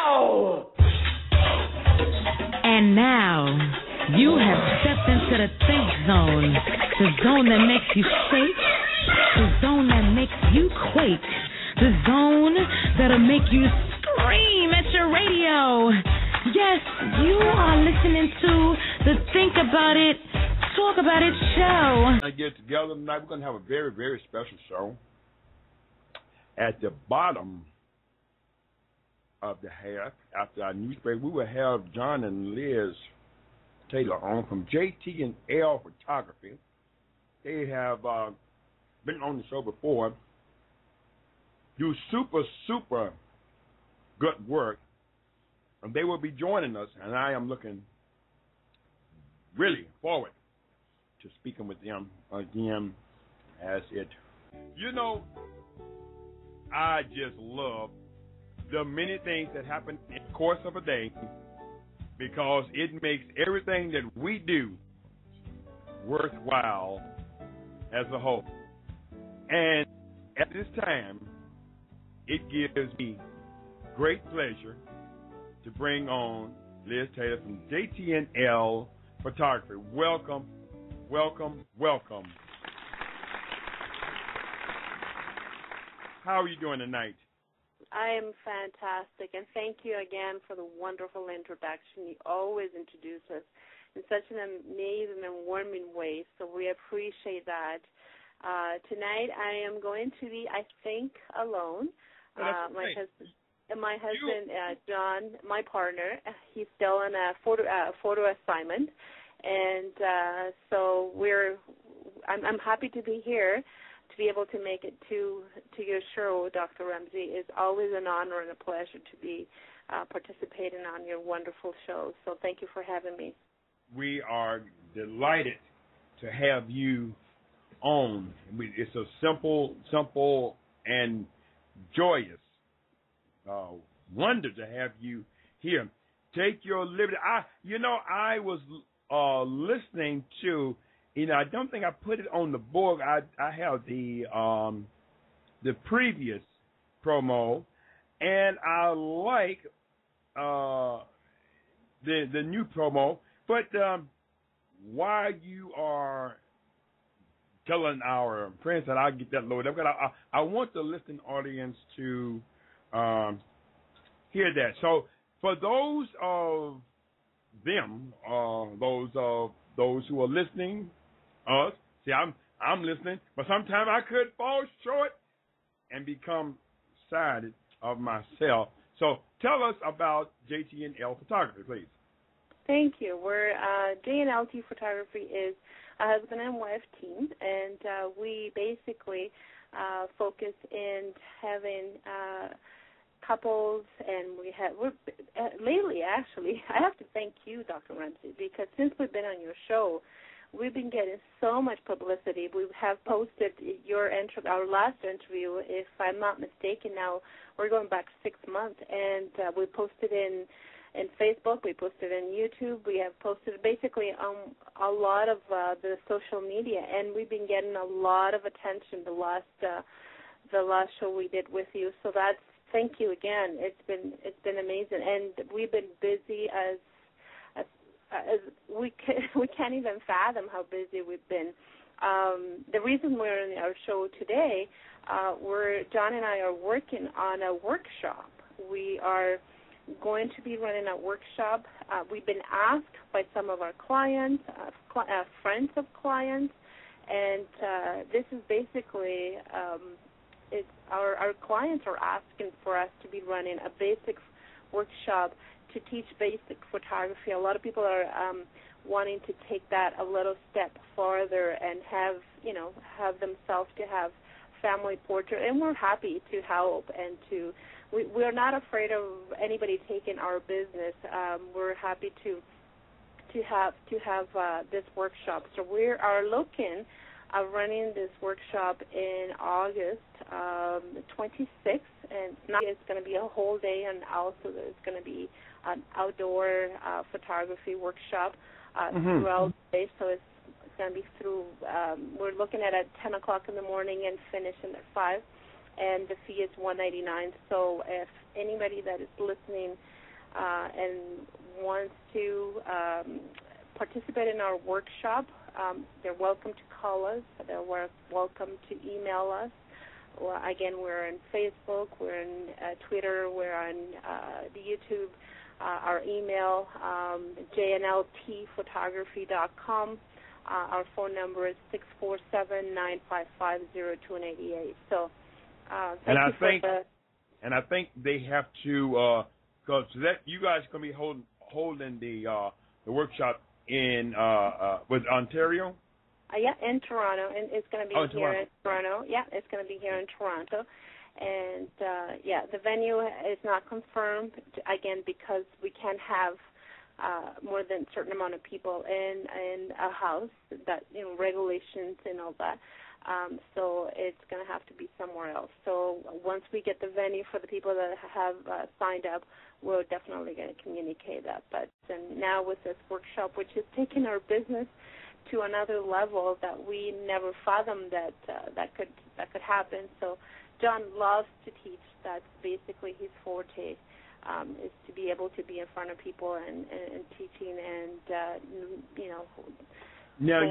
radio. And now, you have stepped into the think zone. The zone that makes you shake. The zone that makes you quake. The zone that'll make you scream at your radio. Yes, you are listening to the Think About It, Talk About It show. I get together tonight. We're going to have a very, very special show. At the bottom of the half, after our newspaper, we will have John and Liz Taylor on from JT and L Photography. They have been on the show before, do super good work, and they will be joining us, and I am looking really forward to speaking with them again as it. You know, I just love the many things that happen in the course of a day because it makes everything that we do worthwhile as a whole. And at this time, it gives me great pleasure to bring on Liz Taylor from JT&L Photography. Welcome, welcome, welcome. How are you doing tonight? I am fantastic, and thank you again for the wonderful introduction. You always introduce us in such an amazing and warming way, so we appreciate that. Tonight I am going to be, I think, alone. My husband, John, my partner, he's still on a photo assignment, and so I'm happy to be here. To be able to make it to your show, Dr. Ramsey, is always an honor and a pleasure to be participating on your wonderful show. So thank you for having me. We are delighted to have you on. It's a simple and joyous wonder to have you here. Take your liberty. I was listening to. I don't think I put it on the board. I have the previous promo, and I like the new promo. But while you are telling our friends that I'll get that loaded up, I want the listening audience to hear that. So for those of them, those who are listening. See, I'm listening, but sometimes I could fall short and become sided of myself. So tell us about JT&L Photography, please. Thank you. We're J&LT Photography is a husband and wife team, and we basically focus in having couples, and we're lately, actually, I have to thank you, Dr. Ramsey, because since we've been on your show, we've been getting so much publicity. We have posted our last interview, if I'm not mistaken. Now we're going back 6 months, and we posted in Facebook. We posted in YouTube. We have posted basically on a lot of the social media, and we've been getting a lot of attention. The last show we did with you. So thank you again. It's been amazing, and we've been busy as we can't even fathom how busy we've been. The reason we're in our show today, John and I are working on a workshop. We are going to be running a workshop. We've been asked by some of our clients, friends of clients, and this is basically our clients are asking for us to be running a basic workshop to teach basic photography. A lot of people are wanting to take that a little step farther and have themselves to have family portrait, and we're happy to help and we're not afraid of anybody taking our business. We're happy to have this workshop. So we are looking at running this workshop in August 26th, and it's going to be a whole day, and also there's going to be an outdoor photography workshop throughout the day. So it's going to be through. We're looking at 10 o'clock in the morning and finishing at 5. and the fee is $199. So if anybody that is listening and wants to participate in our workshop, they're welcome to call us. They're welcome to email us. Well, again, we're on Facebook, we're on Twitter, we're on the YouTube. Our email, jnltphotography.com. Our phone number is 647-955-0288. So thank you for the... And I think they have to, because you guys are going to be holding the workshop in was Ontario? Yeah, in Toronto, and it's going to be here Toronto. in Toronto. Yeah, it's going to be here in Toronto. And, the venue is not confirmed, again, because we can't have more than a certain amount of people in a house, that, regulations and all that. So it's going to have to be somewhere else. So once we get the venue for the people that have signed up, we're definitely going to communicate that. But now with this workshop, which is taking our business to another level that we never fathomed that could happen. So John loves to teach. That's basically his forte, is to be able to be in front of people and teaching and, Now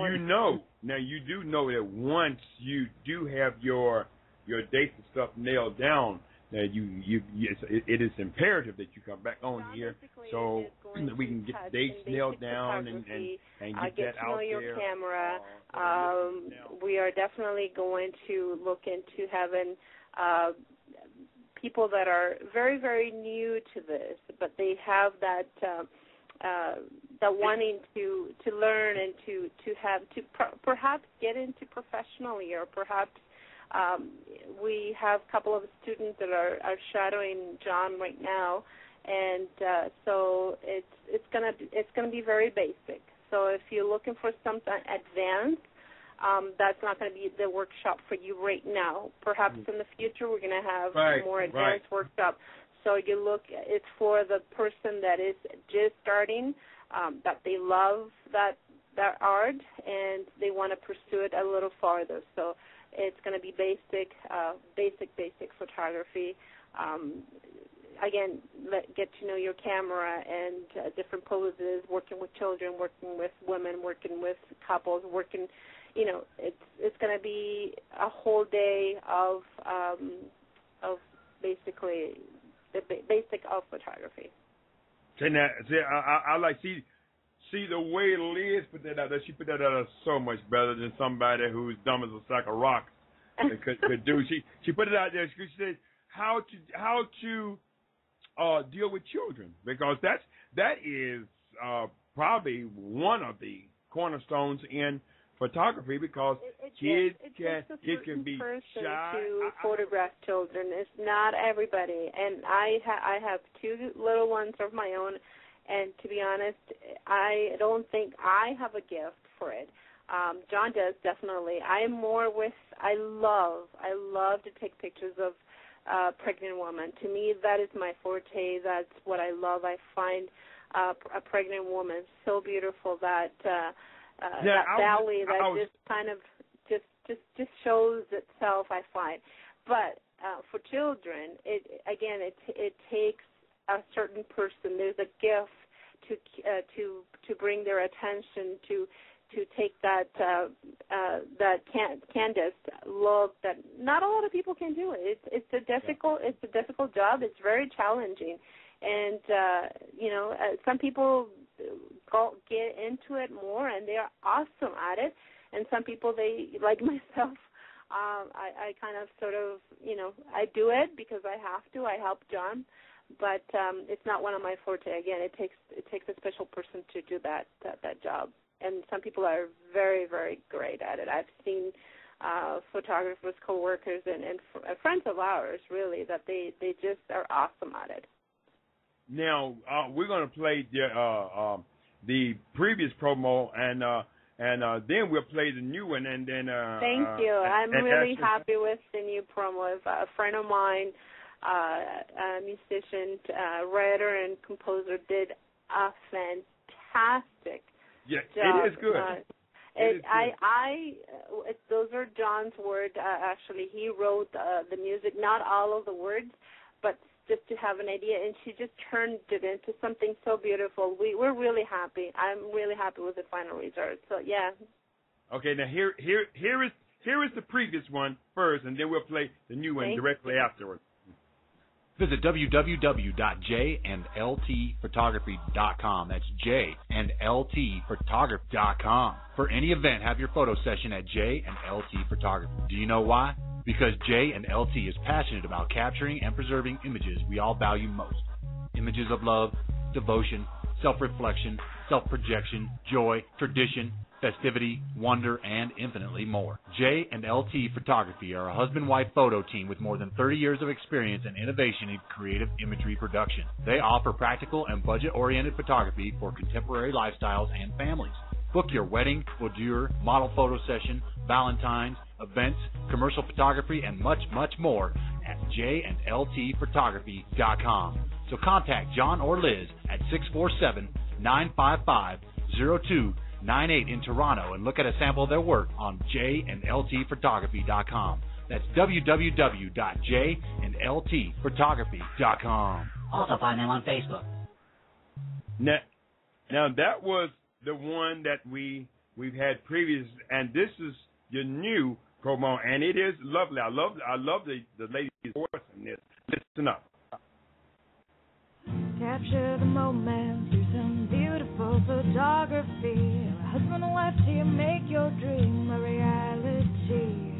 you do know that once you do have your dates and stuff nailed down, that it is imperative that you come back on here so we can get the dates nailed down and get that out there. Get to know your camera. We are definitely going to look into having people that are very, very new to this, but they have that wanting to learn and to perhaps get into professionally, or perhaps we have a couple of students that are shadowing John right now, and so it's gonna be very basic. So if you're looking for something advanced, that's not going to be the workshop for you right now. Perhaps in the future we're going to have a more advanced workshop. So it's for the person that is just starting, that they love that art and they want to pursue it a little farther. So it's going to be basic photography. Again, get to know your camera and different poses, working with children, working with women, working with couples, working. It's going to be a whole day of basically the basic of photography. I like see the way Liz put that out there. She put that out there so much better than somebody who's dumb as a sack of rocks could do. She put it out there. She said how to deal with children, because that is probably one of the cornerstones in photography, because kids can be shy to photograph children. It's not everybody, and I have two little ones of my own, and to be honest, I don't think I have a gift for it. John does, definitely. I love to take pictures of pregnant women. To me, that is my forte. That's what I love. I find a pregnant woman so beautiful that that valley that just kind of just shows itself, I find. But for children, it takes a certain person. There's a gift to bring their attention to take that candid look that not a lot of people can do it. It's a difficult job. It's very challenging, and some people get into it more and they are awesome at it, and some people, they, like myself, I kind of sort of, I do it because I have to. I help John, but it's not one of my forte. Again, it takes a special person to do that job. And some people are very, very great at it. I've seen photographers, coworkers, and friends of ours, really, that they just are awesome at it. Now we're going to play the previous promo, and then we'll play the new one, and then. Thank you. I'm really happy with the new promo. A friend of mine, a musician, writer, and composer, did a fantastic. Yeah, job. it is good. Those are John's words. Actually, he wrote the music, not all of the words, but just to have an idea, and she just turned it into something so beautiful. We're really happy. I'm really happy with the final result. So yeah. Okay, now here is the previous one first, and then we'll play the new one directly afterwards. Visit www.jandltphotography.com. That's jandltphotography.com. For any event, have your photo session at J&LT Photography. Do you know why? Because J&LT is passionate about capturing and preserving images we all value most. Images of love, devotion, self-reflection, self-projection, joy, tradition, festivity, wonder, and infinitely more. J&LT Photography are a husband-wife photo team with more than 30 years of experience and innovation in creative imagery production. They offer practical and budget-oriented photography for contemporary lifestyles and families. Book your wedding, boudoir, model photo session, Valentine's, events, commercial photography, and much, much more at jandltphotography.com. So contact John or Liz at 647-955-0298 in Toronto and look at a sample of their work on jandltphotography.com. That's www.jandltphotography.com. Also find them on Facebook. Now that was the one that we've had previous, and this is your new promo, and it is lovely. I love the lady's voice in this. Listen up. Capture the moment through some beautiful photography. A husband and wife team, make your dream a reality.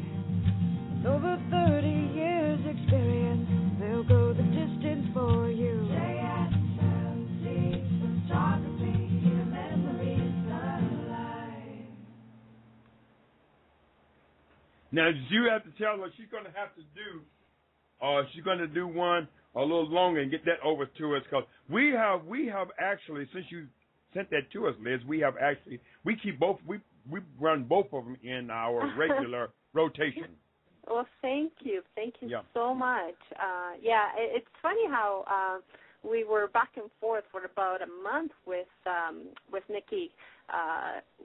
With over 30 years experience, they'll go the distance for you. J&LT Photography, your memories alive. Now you have to tell her she's going to have to do. She's going to do one a little longer and get that over to us, because we have actually, since you sent that to us, Liz, we run both of them in our regular rotation. Well, thank you so much. It's funny how we were back and forth for about a month with Nikki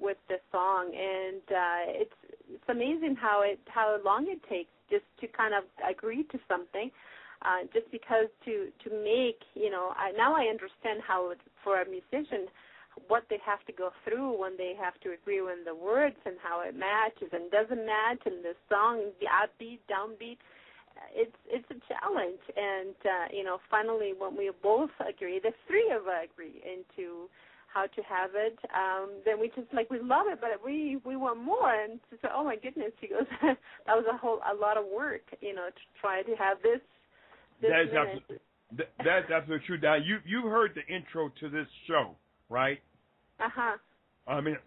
with this song, and it's amazing how long it takes just to kind of agree to something. Just because to make, now I understand how for a musician what they have to go through when they have to agree on the words and how it matches and doesn't match, and the song, the upbeat, downbeat. It's a challenge, and finally when we both agree, the three of us agree into how to have it, then we just we love it, but we want more, and she said, oh my goodness, she goes, that was a lot of work, to try to have this. That's absolutely true. Now, you've heard the intro to this show, right? Uh-huh. I mean,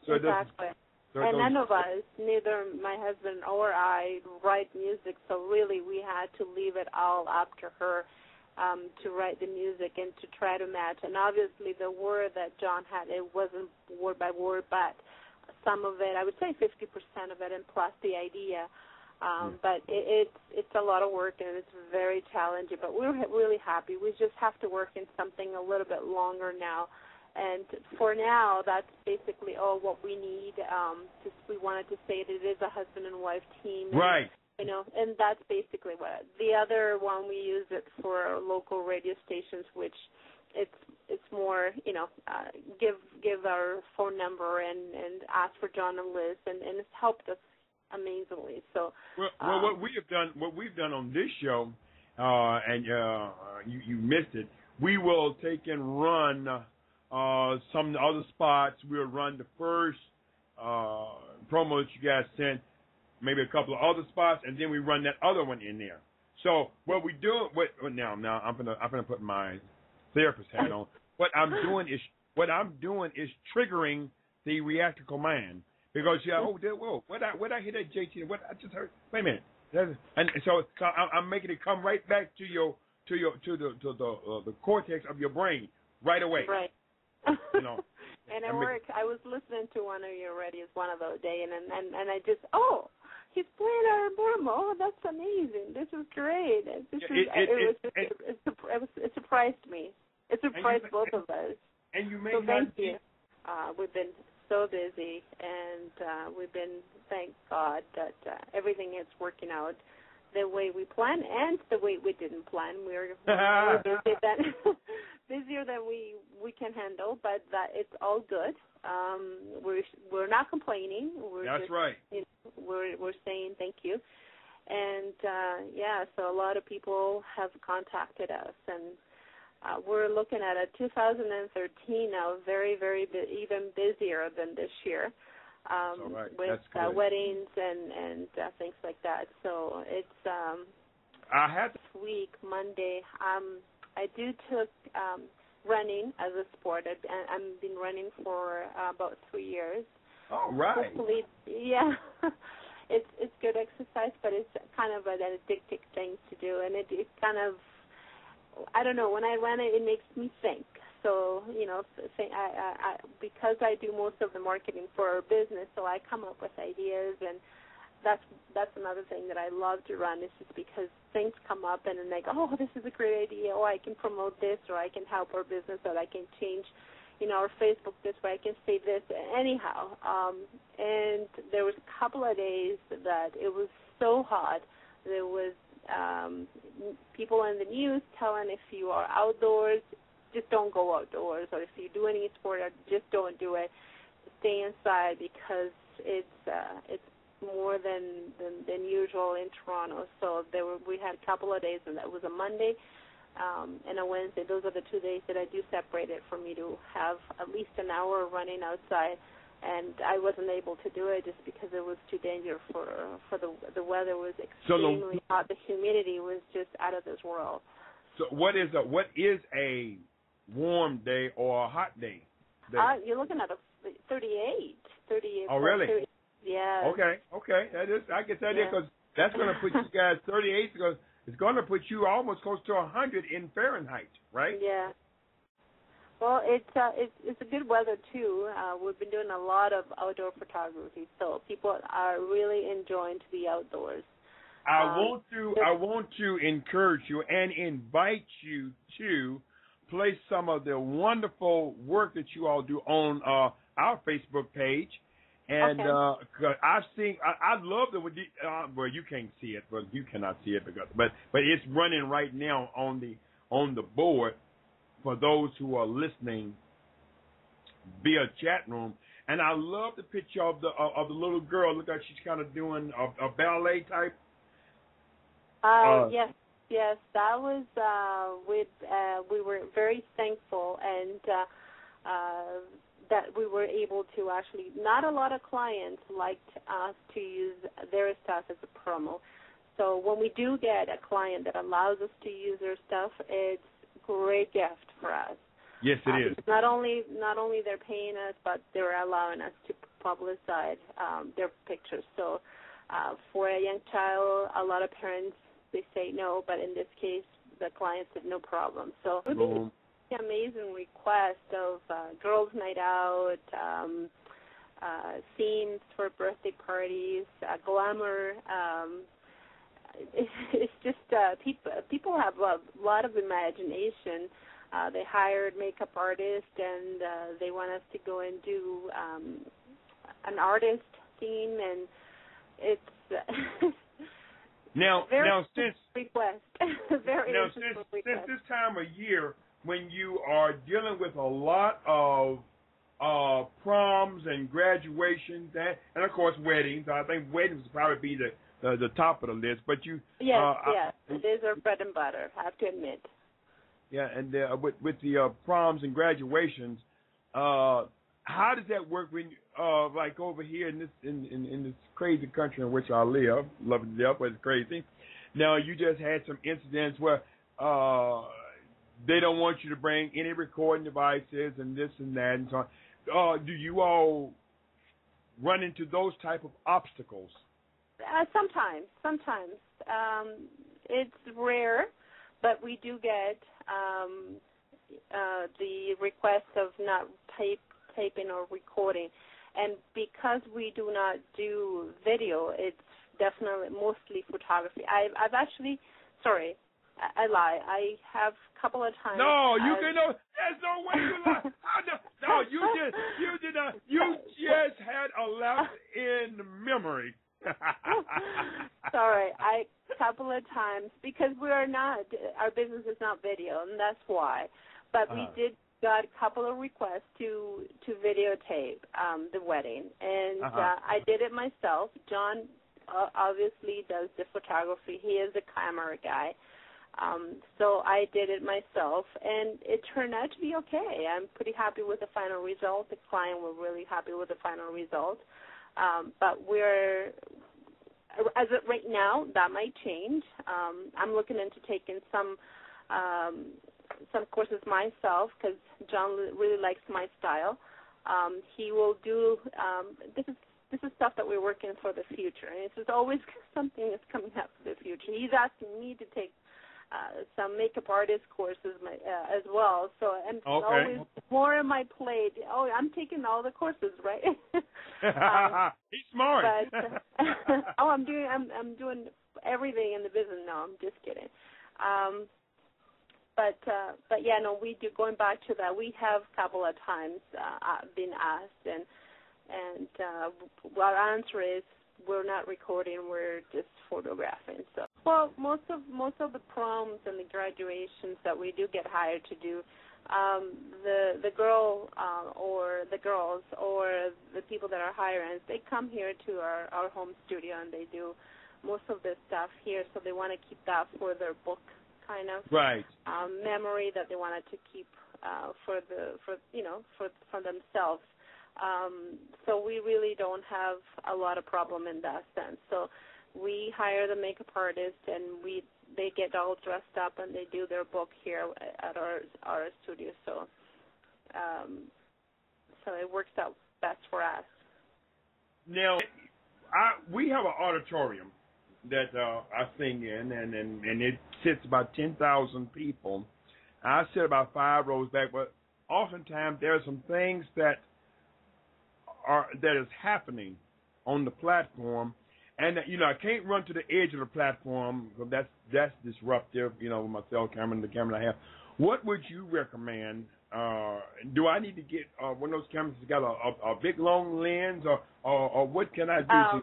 exactly. And none of us, neither my husband or I, write music, so really we had to leave it all up to her to write the music and to try to match. And obviously the word that John had, it wasn't word by word, but some of it, I would say 50% of it, and plus the idea. But it's a lot of work, and it's very challenging, but we're really happy. We just have to work in something a little bit longer now. And for now, that's basically all what we need. We wanted to say that it is a husband and wife team. And, right. And that's basically what. The other one, we use it for local radio stations, which it's more, give our phone number and ask for John and Liz, and it's helped us amazingly. So what we've done on this show, and you missed it, we will take and run some other spots. We'll run the first promo that you guys sent, maybe a couple of other spots, and then we run that other one in there. So what we do, now I'm gonna put my therapist hat on. What I'm doing is triggering the reactor command. Because whoa, what I hear that JT? What I just heard? Wait a minute, and so I'm making it come right back to the cortex of your brain right away. Right. And it worked. I was listening to one of your radios one of those days, and I just he's playing our promo. Oh, that's amazing. This is great. It surprised me. It surprised both of us. And you may thank you. We've been so busy, and we've been, thank God, that everything is working out the way we planned and the way we didn't plan. We're busier than we can handle, but that it's all good. We're not complaining. That's right. We're saying thank you, and so a lot of people have contacted us, and we're looking at a 2013 now, very, very even busier than this year. Right. With weddings and things like that. So it's I had this week, Monday. I took running as a sport. I've been running for about 3 years. Oh, right. Hopefully, yeah. It's good exercise, but it's kind of an addictive thing to do, and it kind of, I don't know, when I run it makes me think. So, because I do most of the marketing for our business, so I come up with ideas, and that's another thing that I love to run, is just because things come up and then like, oh, this is a great idea, or I can promote this, or I can help our business, or I can change, our Facebook this way, I can say this, anyhow. And there was a couple of days that it was so hot. There was people in the news telling if you are outdoors, just don't go outdoors, or if you do any sport, just don't do it. Stay inside, because it's more than usual in Toronto. So we had a couple of days, and that was a Monday and a Wednesday. Those are the 2 days that I do separate it for me to have at least an hour running outside. And I wasn't able to do it just because it was too dangerous for the weather was extremely hot. The humidity was just out of this world. So what is a warm day or a hot day? You're looking at a 38. Oh, really? 30, yeah. Okay. I get that idea, because that's going to put you guys 38, because it's going to put you almost close to 100 in Fahrenheit, right? Yeah. Well, it's a good weather too. We've been doing a lot of outdoor photography, so people are really enjoying to be outdoors. I want to encourage you and invite you to place some of the wonderful work that you all do on our Facebook page. And cause I've seen, I love the well, you can't see it, but you cannot see it but it's running right now on the board for those who are listening via chat room. And I love the picture of the little girl. Look like she's kind of doing a ballet type. Yes, that was we were very thankful, and that we were able to actually, not a lot of clients liked us to use their stuff as a promo. So when we do get a client that allows us to use their stuff, it's a great gift for us. Yes, it is. Not only they're paying us, but they're allowing us to publicize their pictures. So for a young child, a lot of parents, they say no, but in this case, the client said no problem. So it would be an amazing request of girls' night out, themes for birthday parties, glamour. It's just people have a lot of imagination. They hired makeup artists, and they want us to go and do an artist theme, and it's now since request. Since this time of year, when you are dealing with a lot of proms and graduations and of course weddings, I think weddings would probably be the top of the list. But you yes, it is our bread and butter, I have to admit. Yeah, and with the proms and graduations, how does that work when like over here in this crazy country in which I live, love it to death, but it's crazy. Now you just had some incidents where they don't want you to bring any recording devices and this and that and so on. Do you all run into those type of obstacles? Sometimes. It's rare, but we do get the request of not taping or recording. And because we do not do video, it's definitely mostly photography. I've actually, I lie. I have a couple of times. No, you can know. There's no way you lie. No, you did not. You just had a lapse in memory. Sorry, a couple of times because our business is not video, and that's why. But we got a couple of requests to videotape the wedding, and I did it myself. John obviously does the photography. He is a camera guy. So I did it myself, and it turned out to be okay. I'm pretty happy with the final result. The client was really happy with the final result. But as of right now, that might change. I'm looking into taking some courses myself because John really likes my style. He will do this is stuff that we're working for the future, and this is always something that's coming up for the future. He's asking me to take some makeup artist courses as well, so I'm always more on my plate. Oh, I'm taking all the courses, right? He's smart. But, I'm doing everything in the business. No, I'm just kidding. But yeah, no, we do. Going back to that, we have a couple of times been asked, and our answer is we're not recording. We're just photographing. So, well, most of the proms and the graduations that we do get hired to do, the girl or the girls or the people that are hiring, they come here to our home studio and they do most of this stuff here. So they want to keep that for their book kind of memory that they wanted to keep for themselves. So we really don't have a lot of problem in that sense. So we hire the makeup artist, and they get all dressed up and they do their book here at our studio. So it works out best for us. Now, we have an auditorium that I sing in, and it sits about 10,000 people. I sit about 5 rows back, but oftentimes there are some things that is happening on the platform, and I can't run to the edge of the platform because that's disruptive. With my cell camera and the camera I have. What would you recommend? Do I need to get one of those cameras that's got a big long lens, or what can I do?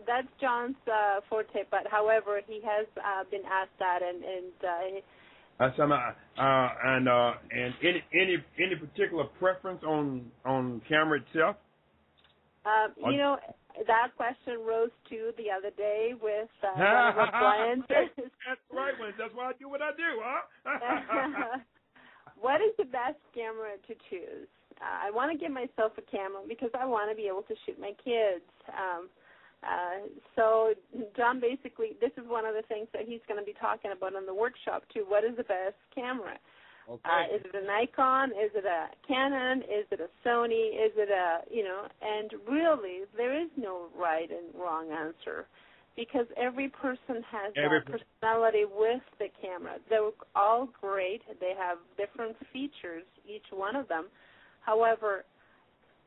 That's John's forte, but however, he has been asked that, and any particular preference on camera itself? That question rose too the other day with one of our clients. That's right, that's why I do what I do, huh? What is the best camera to choose? I want to give myself a camera because I want to be able to shoot my kids. So John, basically, this is one of the things that he's going to be talking about in the workshop too. What is the best camera? Okay. Is it a Nikon? Is it a Canon? Is it a Sony? Is it and really there is no right and wrong answer because every person has that personality with the camera. They're all great. They have different features, each one of them. However,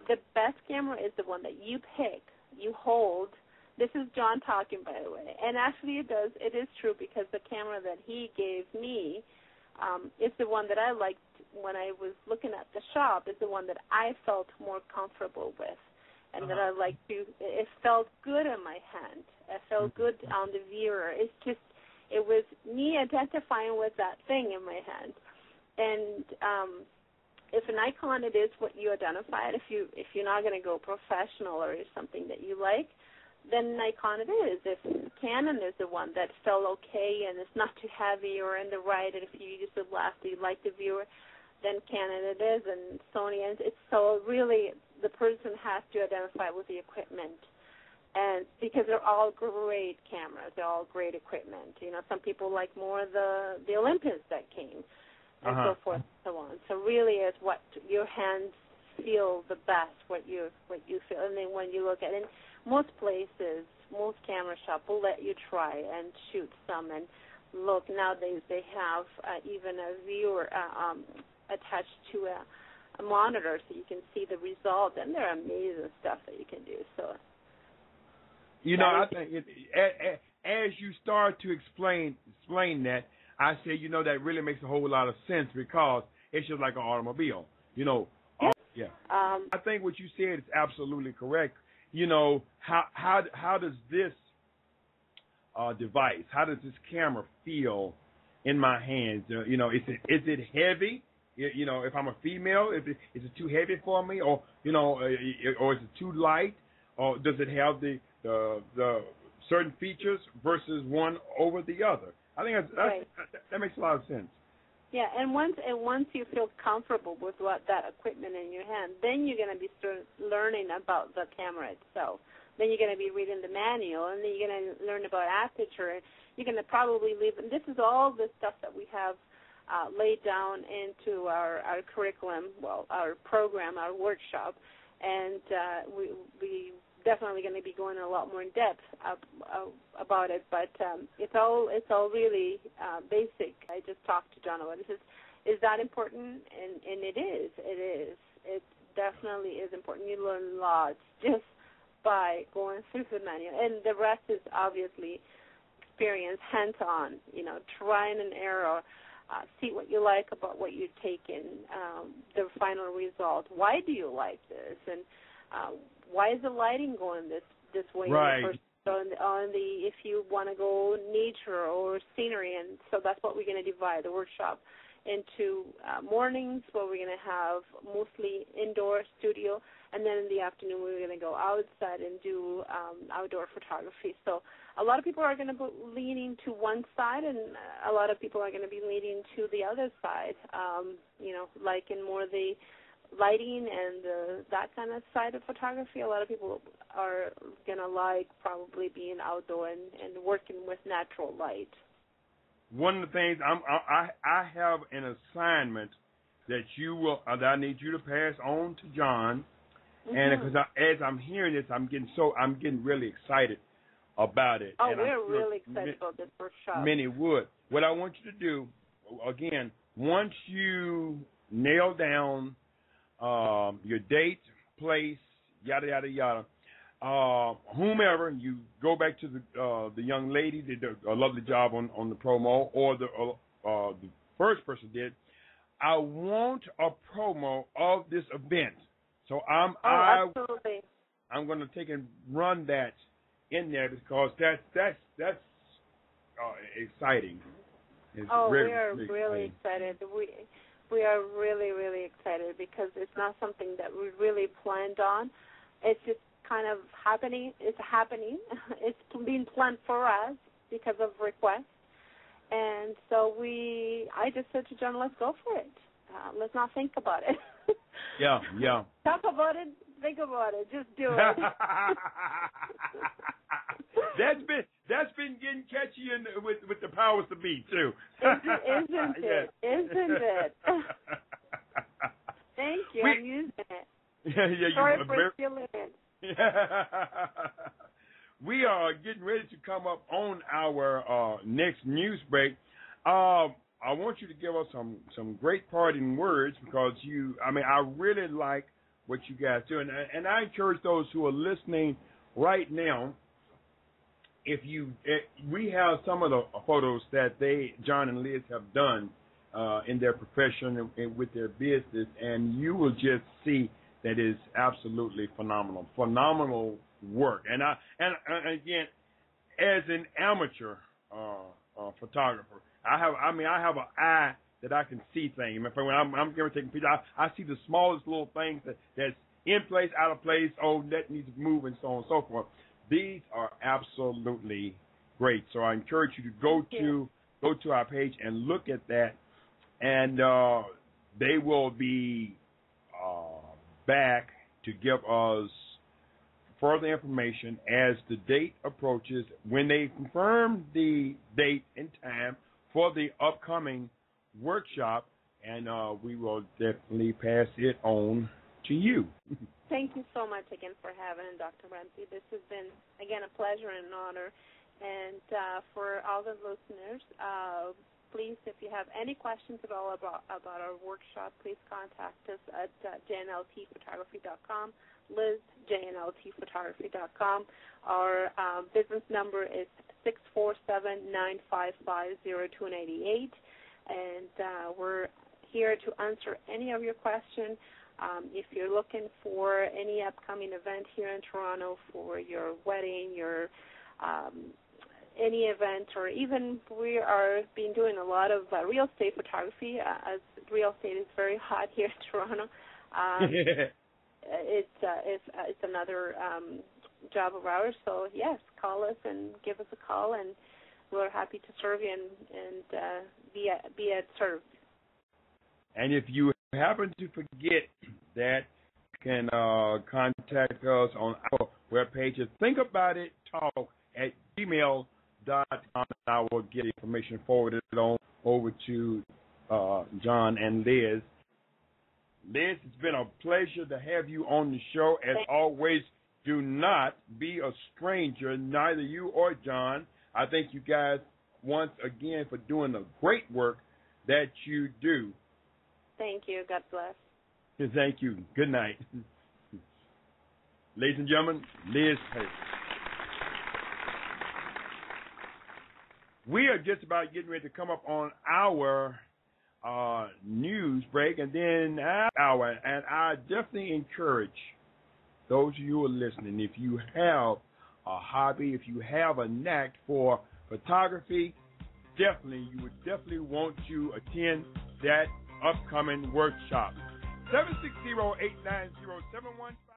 the best camera is the one that you pick, you hold. This is John talking, by the way. And actually it is true because the camera that he gave me is the one that I liked when I was looking at the shop, is the one that I felt more comfortable with and that I liked to. It felt good in my hand. It felt good on the viewer. It was me identifying with that thing in my hand. And if an Nikon, it is what you identified. If you're not going to go professional or something that you like, then Nikon it is. If Canon is the one that felt okay and it's not too heavy or in the right, and if you use the left, you like the viewer, then Canon it is, and Sony. And it's so really the person has to identify with the equipment, and because they're all great cameras, they're all great equipment. Some people like more the Olympus that came, and so forth and so on. So really, it's what your hands feel the best, what you feel, and then when you look at it. Most places, most camera shop will let you try and shoot some and look. Nowadays they have even a viewer attached to a monitor so you can see the result, and there are amazing stuff that you can do. So, I think as you start to explain that, I say, that really makes a whole lot of sense because it's just like an automobile. Yeah. I think what you said is absolutely correct. How does this device, how does this camera feel in my hands? Is it heavy? If I'm a female, is it too heavy for me, or or is it too light, or does it have the certain features versus one over the other? I think that makes a lot of sense. Yeah, and once you feel comfortable with that equipment in your hand, then you're going to be learning about the camera itself. Then you're going to be reading the manual, and then you're going to learn about aperture. You're going to probably and this is all the stuff that we have laid down into our curriculum, our program, our workshop, and we definitely going to be going a lot more in depth about it, but it's all really basic. I just talked to John about it. Is that important? And it is. It definitely is important. You learn lots just by going through the manual, and the rest is obviously experience, hands-on. Trying and error. See what you like about what you're taking. The final result. Why do you like this? And why is the lighting going this way? Right. If you want to go nature or scenery, and so that's what we're going to divide the workshop into mornings, where we're going to have mostly indoor studio, and then in the afternoon we're going to go outside and do outdoor photography. So a lot of people are going to be leaning to one side, and a lot of people are going to be leaning to the other side, like in more the lighting and that kind of side of photography. A lot of people are going to like probably being outdoor and working with natural light. One of the things I have an assignment that I need you to pass on to John, and because as I'm hearing this, I'm getting really excited about it. Oh, we're really excited about this workshop. Many would. What I want you to do, again, once you nail down your date, place, yada yada yada, whomever, you go back to the young lady did a lovely job on the promo, or the first person did. I want a promo of this event, so absolutely. I'm going to take and run that in there because that's exciting. It's we are really excited. We are really, really excited because it's not something that we really planned on. It's just kind of happening. It's happening. It's being planned for us because of requests. And so I just said to John, let's go for it. Let's not think about it. Yeah. Talk about it, think about it. Just do it. That's been getting catchy with the powers to be too. Isn't it? Isn't it? Thank you. I'm using it. Yeah, sorry for stealing it. We are getting ready to come up on our next news break. I want you to give us some great parting words because I really like what you guys do, and I encourage those who are listening right now. We have some of the photos that John and Liz have done in their profession and with their business, and you will just see that is absolutely phenomenal work. And again, as an amateur photographer, I have an eye that I can see things. When I'm taking pictures, I see the smallest little things that's in place, out of place. Oh, that needs to move, and so on and so forth. These are absolutely great. So I encourage you to go to our page and look at that, and they will be back to give us further information as the date approaches. When they confirm the date and time for the upcoming workshop, and we will definitely pass it on to you. Thank you so much again for having Dr. Ramsey. This has been, again, a pleasure and an honor. And for all the listeners, please, if you have any questions at all about our workshop, please contact us at jnltphotography.com, Liz, jnltphotography.com. Our business number is 647-955-0288, and we're here to answer any of your questions. If you're looking for any upcoming event here in Toronto for your wedding, your any event, or even we are been doing a lot of real estate photography, as real estate is very hot here in Toronto. It's another job of ours. So yes, call us and give us a call, and we're happy to serve you and be at service. And if you happen to forget that, you can contact us on our webpage. Think About It Talk at gmail.com. I will get information forwarded on over to John and Liz. Liz, it's been a pleasure to have you on the show. As always, do not be a stranger, neither you or John. I thank you guys once again for doing the great work that you do. Thank you. God bless. Thank you. Good night. Ladies and gentlemen, Liz Hayes. We are just about getting ready to come up on our news break, and then hour. And I definitely encourage those of you who are listening, if you have a hobby, if you have a knack for photography, you would definitely want to attend that upcoming workshop. 760-890-7115.